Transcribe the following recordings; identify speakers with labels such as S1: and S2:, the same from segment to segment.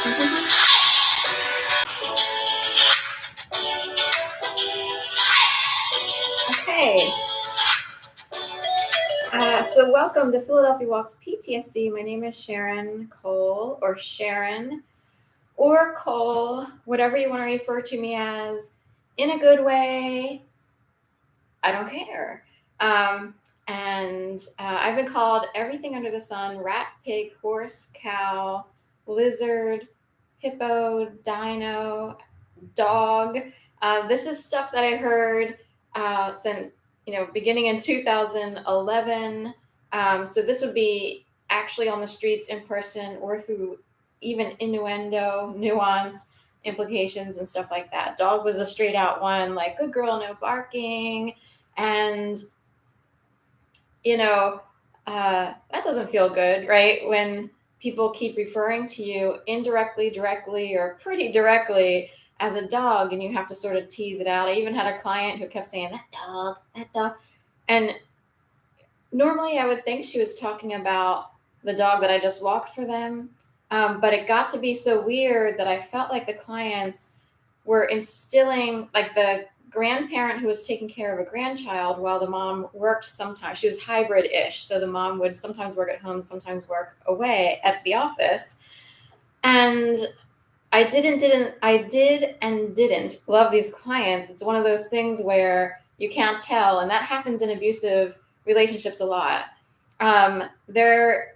S1: Okay. So welcome to Philadelphia Walks PTSD. My name is Sharon Cole, or Cole, whatever you want to refer to me as, in a good way. I don't care. I've been called everything under the sun: rat, pig, horse, cow, lizard, hippo, dino, dog. This is stuff that I heard since beginning in 2011. So this would be actually on the streets, in person, or through even innuendo, nuance, implications, and stuff like that. Dog was a straight out one, like good girl, no barking, and that doesn't feel good, right? When people keep referring to you indirectly, directly, or pretty directly as a dog, and you have to sort of tease it out. I even had a client who kept saying, that dog. And normally I would think she was talking about the dog that I just walked for them. But it got to be so weird that I felt like the clients were instilling, like the grandparent who was taking care of a grandchild while the mom worked sometimes. She was hybrid-ish. So the mom would sometimes work at home, sometimes work away at the office. And I did and didn't love these clients. It's one of those things where you can't tell. And that happens in abusive relationships a lot. They're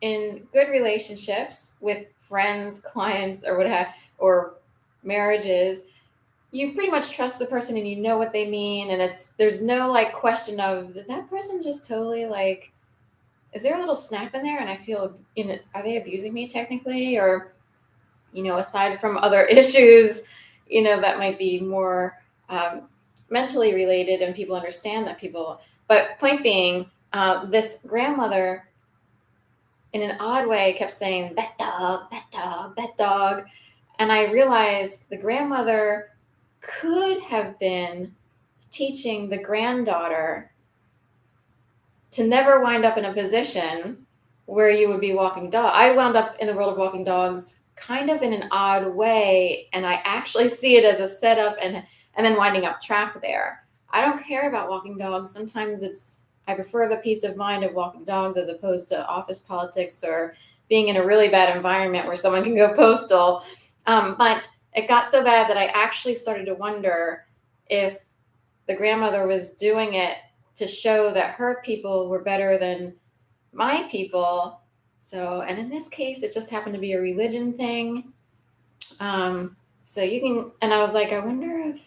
S1: in good relationships with friends, clients, or marriages. You pretty much trust the person and you know what they mean, and there's no like question of, did that person just totally like, is there a little snap in there and I feel are they abusing me technically? Or aside from other issues that might be more mentally related, and people understand that but point being, this grandmother in an odd way kept saying, that dog, and I realized the grandmother could have been teaching the granddaughter to never wind up in a position where you would be walking dog. I wound up in the world of walking dogs kind of in an odd way, and I actually see it as a setup and then winding up trapped there. I don't care about walking dogs. Sometimes I prefer the peace of mind of walking dogs as opposed to office politics or being in a really bad environment where someone can go postal. But it got so bad that I actually started to wonder if the grandmother was doing it to show that her people were better than my people. So, and in this case, it just happened to be a religion thing. So you can, and I was like, I wonder if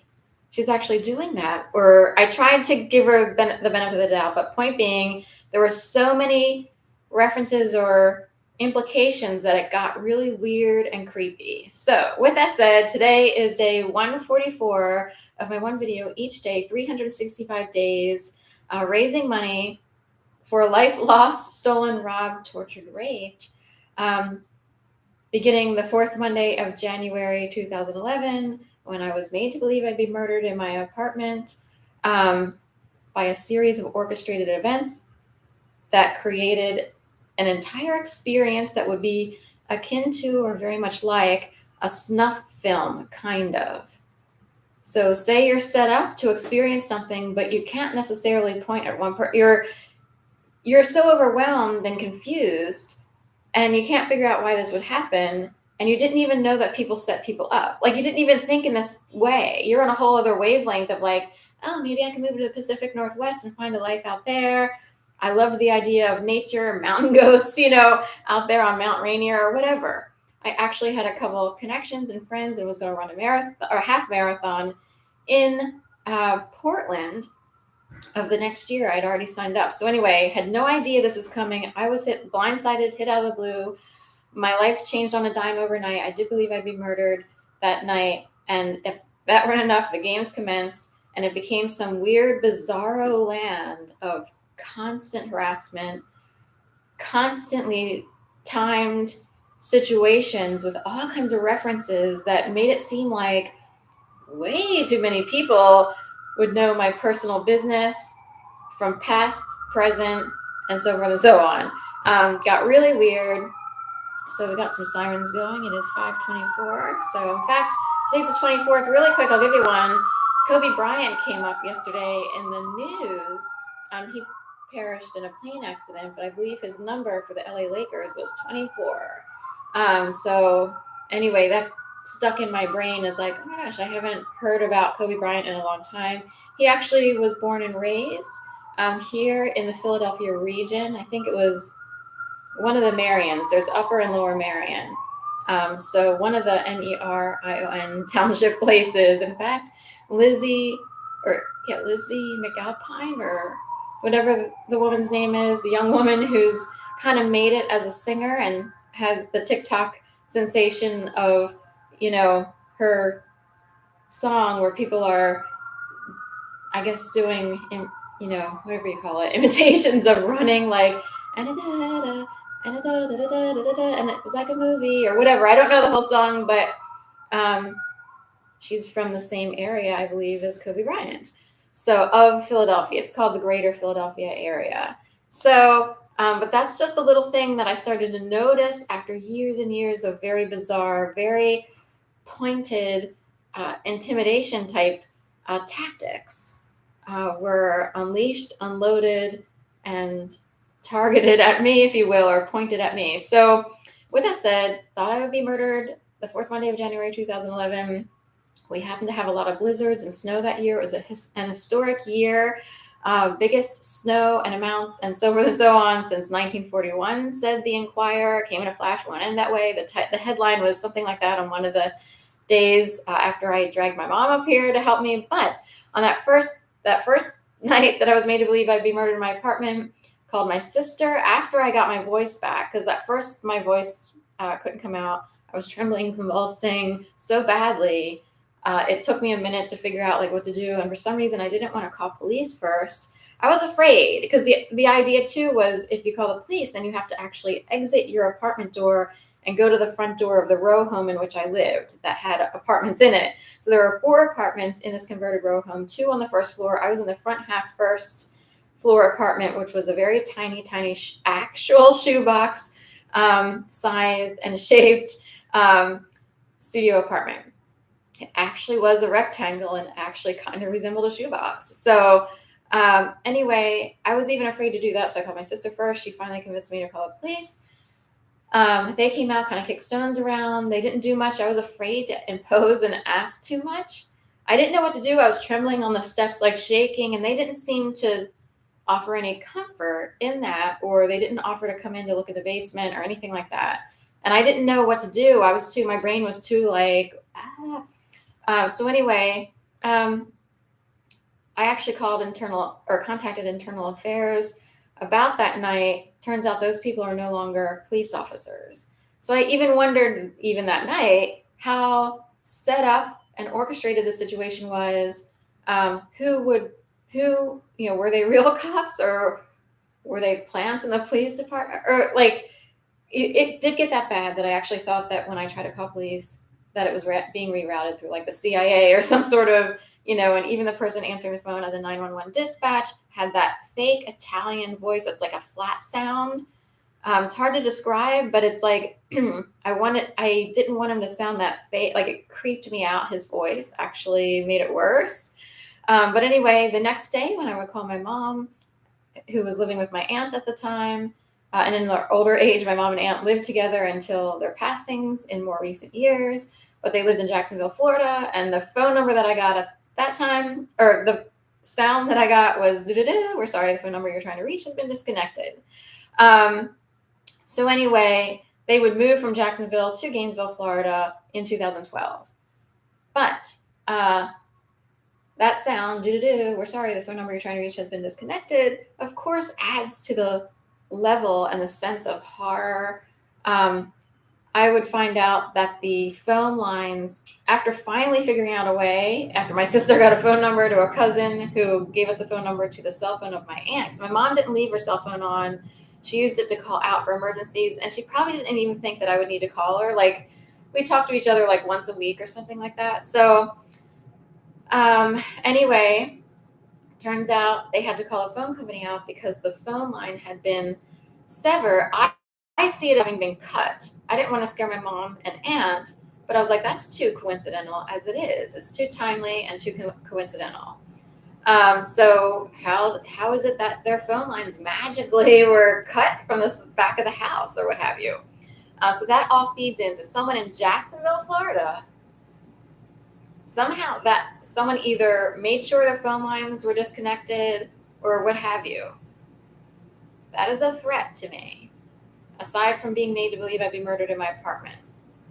S1: she's actually doing that. Or I tried to give her the benefit of the doubt, but point being, there were so many references or implications that it got really weird and creepy. So with that said, today is day 144 of my one video each day, 365 days, raising money for a life lost, stolen, robbed, tortured, raped, beginning the fourth Monday of January 2011, when I was made to believe I'd be murdered in my apartment by a series of orchestrated events that created an entire experience that would be akin to, or very much like, a snuff film, kind of. So say you're set up to experience something, but you can't necessarily point at one person. You're so overwhelmed and confused, and you can't figure out why this would happen, and you didn't even know that people set people up. Like, you didn't even think in this way. You're on a whole other wavelength of like, oh, maybe I can move to the Pacific Northwest and find a life out there. I loved the idea of nature, mountain goats, out there on Mount Rainier or whatever. I actually had a couple of connections and friends and was going to run a marathon or half marathon in Portland of the next year. I'd already signed up. So anyway, had no idea this was coming. I was blindsided, hit out of the blue. My life changed on a dime overnight. I did believe I'd be murdered that night. And if that weren't enough, the games commenced, and it became some weird, bizarro land of constant harassment, constantly timed situations with all kinds of references that made it seem like way too many people would know my personal business from past, present, and so forth and so on. Got really weird. So we got some sirens going. It is 5:24. So in fact, today's the 24th. Really quick, I'll give you one. Kobe Bryant came up yesterday in the news. He perished in a plane accident, but I believe his number for the LA Lakers was 24. So anyway, that stuck in my brain as like, oh my gosh, I haven't heard about Kobe Bryant in a long time. He actually was born and raised here in the Philadelphia region. I think it was one of the Marions. There's Upper and Lower Marion. So one of the Merion township places. In fact, Lizzie McAlpine or whatever the woman's name is, the young woman who's kind of made it as a singer and has the TikTok sensation of, her song where people are, I guess, doing, whatever you call it, imitations of running, like, and it was like a movie or whatever. I don't know the whole song, but she's from the same area, I believe, as Kobe Bryant. So of Philadelphia, it's called the Greater Philadelphia area. So, but that's just a little thing that I started to notice after years and years of very bizarre, very pointed intimidation type tactics were unleashed, unloaded, and targeted at me, if you will, or pointed at me. So with that said, thought I would be murdered the fourth Monday of January 2011. We happened to have a lot of blizzards and snow that year. It was an historic year, biggest snow and amounts and so forth and so on since 1941, said the Enquirer. Came in a flash, went in that way. The headline was something like that on one of the days after I dragged my mom up here to help me. But on that first night that I was made to believe I'd be murdered in my apartment, called my sister after I got my voice back, because at first my voice couldn't come out. I was trembling, convulsing so badly. It took me a minute to figure out like what to do. And for some reason, I didn't want to call police first. I was afraid because the idea too was if you call the police, then you have to actually exit your apartment door and go to the front door of the row home in which I lived that had apartments in it. So there were 4 apartments in this converted row home, 2 on the first floor. I was in the front half first floor apartment, which was a very tiny, actual shoebox sized and shaped studio apartment. It actually was a rectangle and actually kind of resembled a shoebox. So anyway, I was even afraid to do that. So I called my sister first. She finally convinced me to call the police. They came out, kind of kicked stones around. They didn't do much. I was afraid to impose and ask too much. I didn't know what to do. I was trembling on the steps, like shaking, and they didn't seem to offer any comfort in that, or they didn't offer to come in to look at the basement or anything like that. And I didn't know what to do. My brain was too like, so anyway, I actually contacted internal affairs about that night. Turns out those people are no longer police officers. So I even wondered, even that night, how set up and orchestrated the situation was. Were they real cops or were they plants in the police department? Or like, it did get that bad that I actually thought that when I tried to call police, that it was being rerouted through like the CIA or some sort of, and even the person answering the phone at the 911 dispatch had that fake Italian voice that's like a flat sound. It's hard to describe, but it's like I didn't want him to sound that fake. Like it creeped me out. His voice actually made it worse. But anyway, the next day when I would call my mom, who was living with my aunt at the time, and in their older age, my mom and aunt lived together until their passings in more recent years. But they lived in Jacksonville, Florida, and the phone number that I got at that time, or the sound that I got was, we're sorry, the phone number you're trying to reach has been disconnected. So anyway, they would move from Jacksonville to Gainesville, Florida in 2012. But that sound, we're sorry, the phone number you're trying to reach has been disconnected, of course, adds to the level and the sense of horror. I would find out that the phone lines, after finally figuring out a way, after my sister got a phone number to a cousin who gave us the phone number to the cell phone of my aunt, because my mom didn't leave her cell phone on. She used it to call out for emergencies, and she probably didn't even think that I would need to call her. Like, we talked to each other like once a week or something like that. So anyway, turns out they had to call a phone company out because the phone line had been severed. I see it having been cut. I didn't want to scare my mom and aunt, but I was like, that's too coincidental as it is. It's too timely and too coincidental. So how is it that their phone lines magically were cut from the back of the house or what have you? So that all feeds into someone in Jacksonville, Florida. Somehow that someone either made sure their phone lines were disconnected or what have you. That is a threat to me. Aside from being made to believe I'd be murdered in my apartment,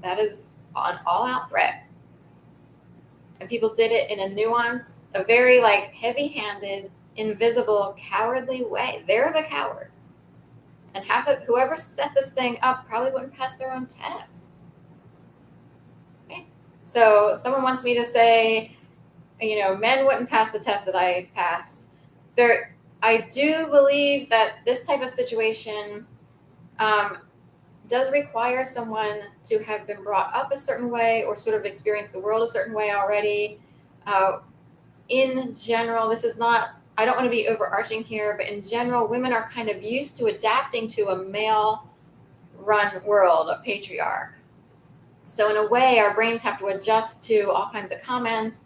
S1: that is an all-out threat. And people did it in a nuance, a very like heavy-handed, invisible, cowardly way. They're the cowards. And whoever set this thing up probably wouldn't pass their own test. Okay? So someone wants me to say, men wouldn't pass the test that I passed. I do believe that this type of situation does require someone to have been brought up a certain way or sort of experienced the world a certain way already. In general, this is not, I don't want to be overarching here, but in general, women are kind of used to adapting to a male-run world, a patriarch. So in a way, our brains have to adjust to all kinds of comments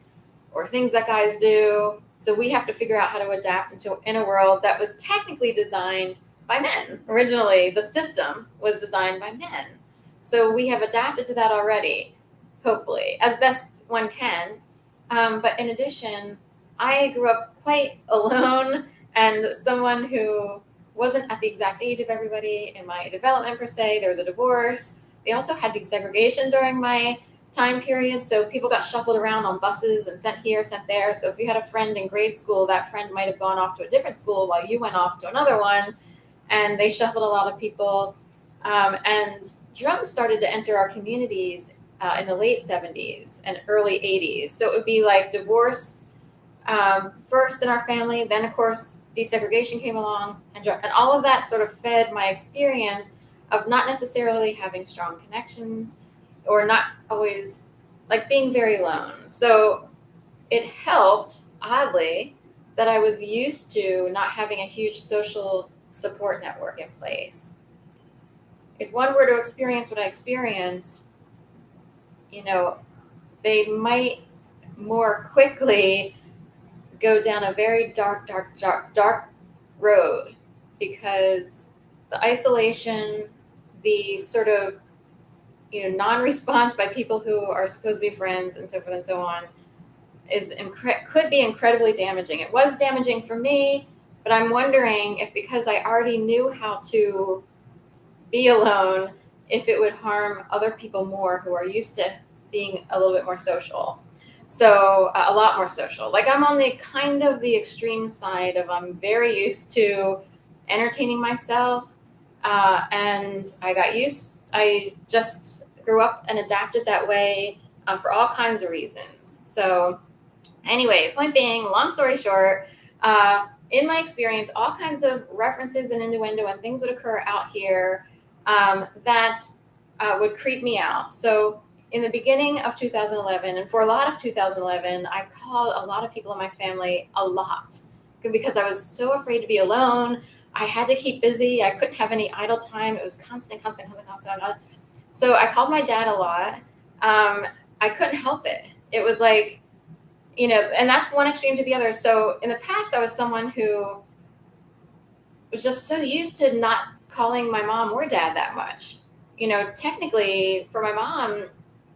S1: or things that guys do. So we have to figure out how to adapt in a world that was technically designed by men. Originally, the system was designed by men. So we have adapted to that already, hopefully, as best one can. But in addition, I grew up quite alone and someone who wasn't at the exact age of everybody in my development per se. There was a divorce. They also had desegregation during my time period. So people got shuffled around on buses and sent here, sent there. So if you had a friend in grade school, that friend might have gone off to a different school while you went off to another one. And they shuffled a lot of people. And drugs started to enter our communities in the late 70s and early 80s. So it would be like divorce first in our family. Then, of course, desegregation came along. And all of that sort of fed my experience of not necessarily having strong connections or not always like being very alone. So it helped, oddly, that I was used to not having a huge social support network in place. If one were to experience what I experienced, they might more quickly go down a very dark road because the isolation, the sort of non-response by people who are supposed to be friends and so forth and so on could be incredibly damaging. It was damaging for me, but I'm wondering if because I already knew how to be alone, if it would harm other people more who are used to being a little bit more social. So a lot more social. Like I'm on the extreme side of I'm very used to entertaining myself. And I just grew up and adapted that way for all kinds of reasons. So anyway, point being, long story short, in my experience, all kinds of references and innuendo and things would occur out here that would creep me out. So in the beginning of 2011, and for a lot of 2011, I called a lot of people in my family a lot because I was so afraid to be alone. I had to keep busy. I couldn't have any idle time. It was constant. So I called my dad a lot. I couldn't help it. It was like, and that's one extreme to the other. So in the past, I was someone who was just so used to not calling my mom or dad that much. Technically for my mom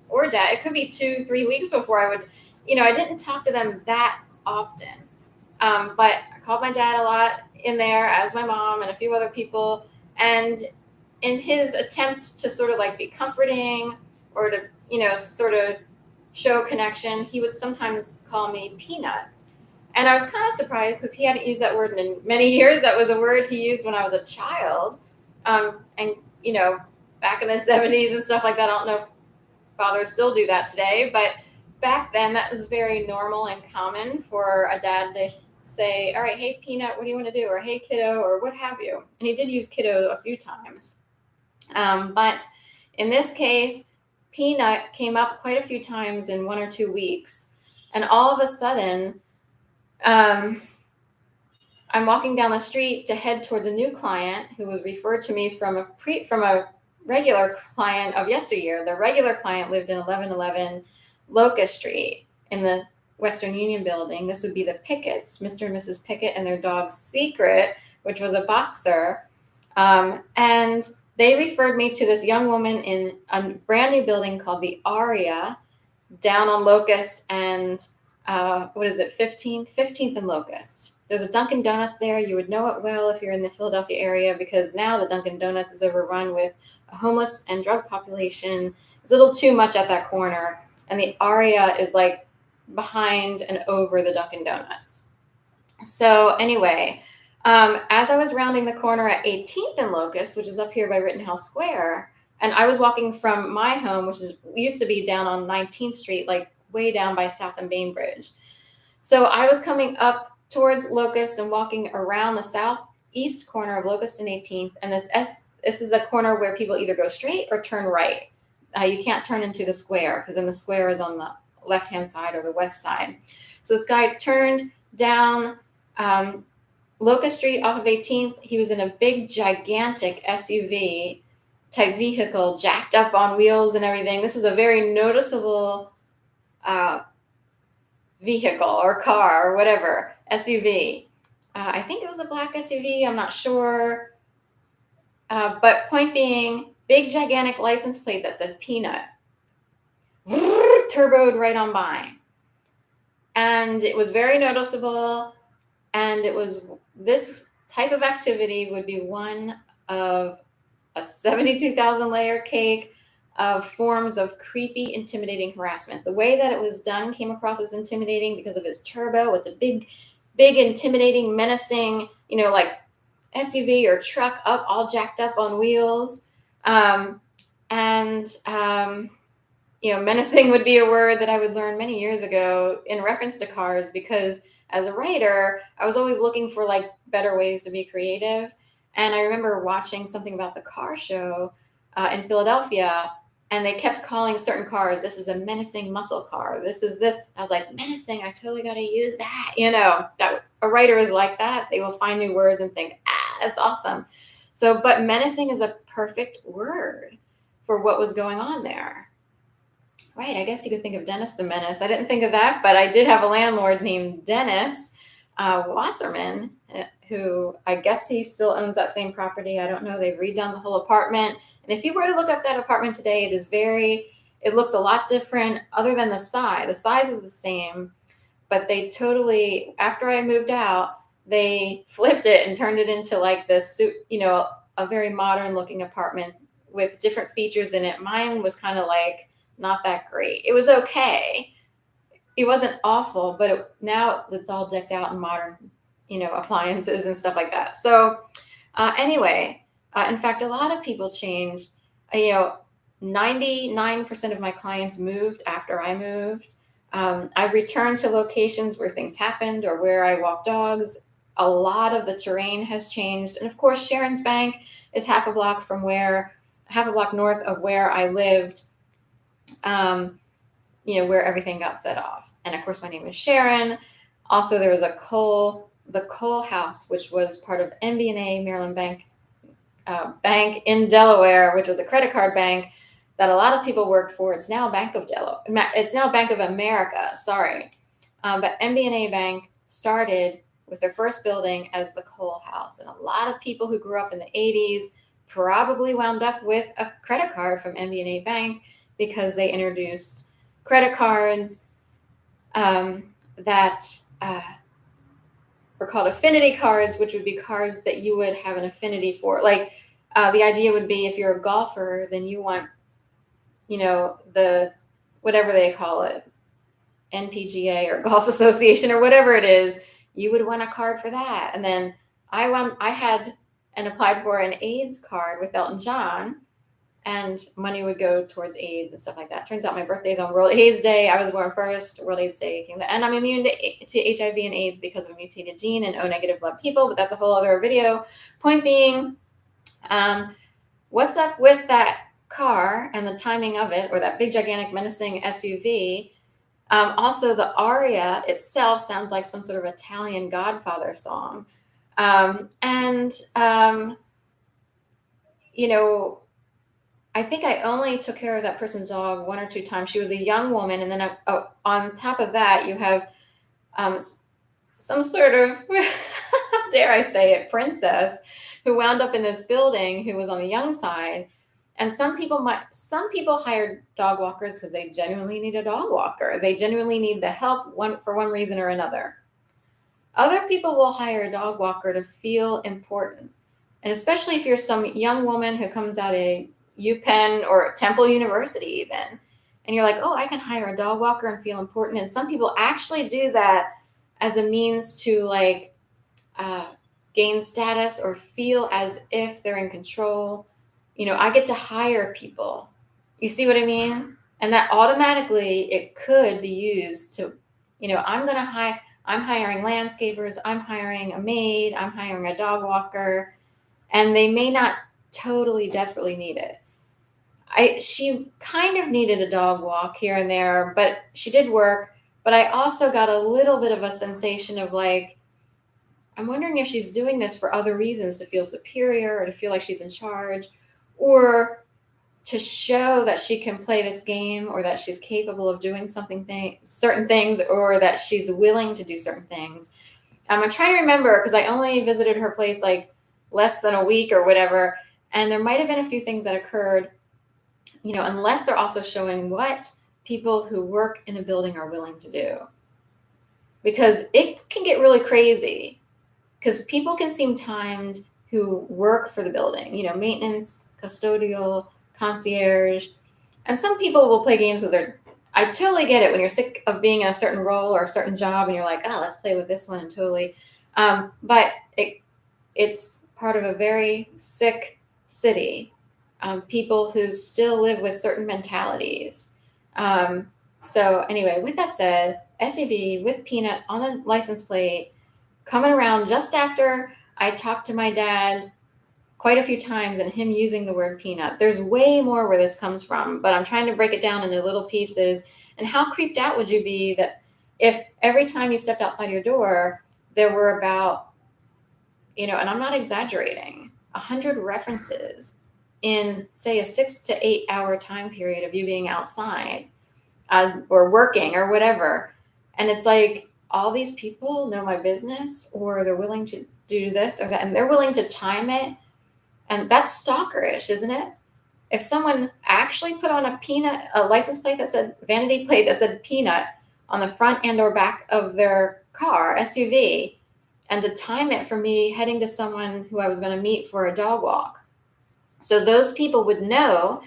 S1: or dad, it could be 2-3 weeks before I would, I didn't talk to them that often. But I called my dad a lot in there as my mom and a few other people. And in his attempt to sort of like be comforting or to, sort of show connection, he would sometimes call me Peanut. And I was kind of surprised because he hadn't used that word in many years. That was a word he used when I was a child. And, back in the 70s and stuff like that, I don't know if fathers still do that today, but back then that was very normal and common for a dad to say, all right, hey, Peanut, what do you want to do? Or hey, kiddo, or what have you. And he did use kiddo a few times. But in this case, Peanut came up quite a few times in 1 or 2 weeks. And all of a sudden, I'm walking down the street to head towards a new client who was referred to me from a regular client of yesteryear. The regular client lived in 1111 Locust Street in the Western Union building. This would be the Pickett's, Mr. and Mrs. Pickett, and their dog Secret, which was a boxer. And they referred me to this young woman in a brand new building called the Aria down on Locust and 15th and Locust. There's a Dunkin' Donuts there. You would know it well if you're in the Philadelphia area, because now the Dunkin' Donuts is overrun with a homeless and drug population. It's a little too much at that corner. And the Aria is like behind and over the Dunkin' Donuts. So anyway, as I was rounding the corner at 18th and Locust, which is up here by Rittenhouse Square, and I was walking from my home, which used to be down on 19th Street, like way down by South and Bainbridge. So I was coming up towards Locust and walking around the southeast corner of Locust and 18th. And this is a corner where people either go straight or turn right. You can't turn into the square, because then the square is on the left-hand side or the west side. So this guy turned down Locust Street off of 18th. He was in a big, gigantic SUV type vehicle, jacked up on wheels and everything. This was a very noticeable vehicle or car or whatever, SUV. I think it was a black SUV. I'm not sure. But point being, big, gigantic license plate that said Peanut. Turboed right on by. And it was very noticeable. And it was, this type of activity would be one of a 72,000 layer cake of forms of creepy, intimidating harassment. The way that it was done came across as intimidating because of his turbo. It's a big, intimidating, menacing, like SUV or truck up, all jacked up on wheels. Menacing would be a word that I would learn many years ago in reference to cars, because as a writer, I was always looking for like better ways to be creative. And I remember watching something about the car show in Philadelphia, and they kept calling certain cars, this is a menacing muscle car. This is this. I was like, menacing, I totally got to use that. That a writer is like that. They will find new words and think, that's awesome. So, but menacing is a perfect word for what was going on there. Right, I guess you could think of Dennis the Menace. I didn't think of that, but I did have a landlord named Dennis Wasserman, who I guess he still owns that same property. I don't know. They've redone the whole apartment. And if you were to look up that apartment today, it looks a lot different other than the size. The size is the same, but they totally, after I moved out, they flipped it and turned it into like this, a very modern looking apartment with different features in it. Mine was kind of like not that great. It was okay. It wasn't awful, but now it's all decked out in modern, appliances and stuff like that. So anyway, in fact, a lot of people changed. 99% of my clients moved after I moved. I've returned to locations where things happened or where I walk dogs. A lot of the terrain has changed. And of course, Sharon's Bank is half a block north of where I lived, where everything got set off. And of course, my name is Sharon. Also, there was the Cole House, which was part of MBNA, Maryland Bank in Delaware, which was a credit card bank that a lot of people worked for. It's now Bank of America, sorry. But MBNA Bank started with their first building as the Cole House. And a lot of people who grew up in the 80s probably wound up with a credit card from MBNA Bank, because they introduced credit cards that were called affinity cards, which would be cards that you would have an affinity for. Like the idea would be, if you're a golfer, then you want, the whatever they call it, NPGA or Golf Association or whatever it is, you would want a card for that. And then I had and applied for an AIDS card with Elton John, and money would go towards AIDS and stuff like that. Turns out my birthday's on World AIDS Day. I was born first. World AIDS Day came, and I'm immune to HIV and AIDS because of a mutated gene in O-negative blood people, but that's a whole other video. Point being, what's up with that car and the timing of it, or that big, gigantic, menacing SUV? Also, the aria itself sounds like some sort of Italian Godfather song. I think I only took care of that person's dog one or two times. She was a young woman, and then on top of that, you have um, some sort of, dare I say it, princess who wound up in this building who was on the young side. And some people hired dog walkers because they genuinely need a dog walker. They genuinely need the help for one reason or another. Other people will hire a dog walker to feel important. And especially if you're some young woman who comes out of UPenn or Temple University even, and you're like, oh, I can hire a dog walker and feel important. And some people actually do that as a means to like gain status or feel as if they're in control. I get to hire people. You see what I mean? And that automatically it could be used to, I'm hiring landscapers, I'm hiring a maid, I'm hiring a dog walker, and they may not totally desperately need it. She kind of needed a dog walk here and there, but she did work. But I also got a little bit of a sensation of like, I'm wondering if she's doing this for other reasons, to feel superior or to feel like she's in charge, or to show that she can play this game, or that she's capable of doing certain things, or that she's willing to do certain things. I'm trying to remember because I only visited her place like less than a week or whatever, and there might have been a few things that occurred, unless they're also showing what people who work in a building are willing to do. Because it can get really crazy, because people can seem timed who work for the building, maintenance, custodial, concierge. And some people will play games because I totally get it when you're sick of being in a certain role or a certain job and you're like, oh, let's play with this one, and totally. But it's part of a very sick city. People who still live with certain mentalities. So anyway, with that said, SUV with Peanut on the license plate, coming around just after I talked to my dad quite a few times and him using the word peanut. There's way more where this comes from, but I'm trying to break it down into little pieces. And how creeped out would you be that if every time you stepped outside your door, there were about, and I'm not exaggerating, 100 references in, say, a 6 to 8 hour time period of you being outside or working or whatever. And it's like, all these people know my business, or they're willing to do this or that, and they're willing to time it. And that's stalkerish, isn't it? If someone actually put on a license plate that said, vanity plate that said peanut on the front and or back of their car, SUV, and to time it for me heading to someone who I was going to meet for a dog walk. So those people would know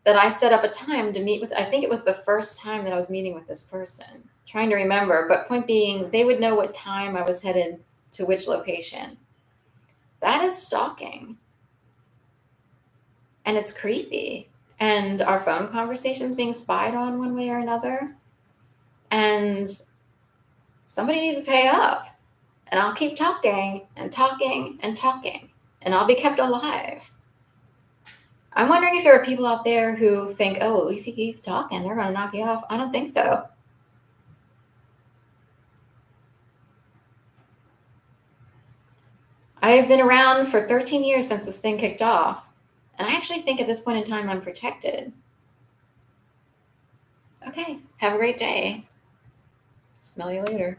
S1: that I set up a time to meet with, I think it was the first time that I was meeting with this person. Trying to remember, but point being, they would know what time I was headed to which location. That is stalking. And it's creepy. And our phone conversations being spied on one way or another. And somebody needs to pay up. And I'll keep talking and talking and talking. And I'll be kept alive. I'm wondering if there are people out there who think, oh, if you keep talking, they're going to knock you off. I don't think so. I have been around for 13 years since this thing kicked off. And I actually think at this point in time, I'm protected. Okay, have a great day. Smell you later.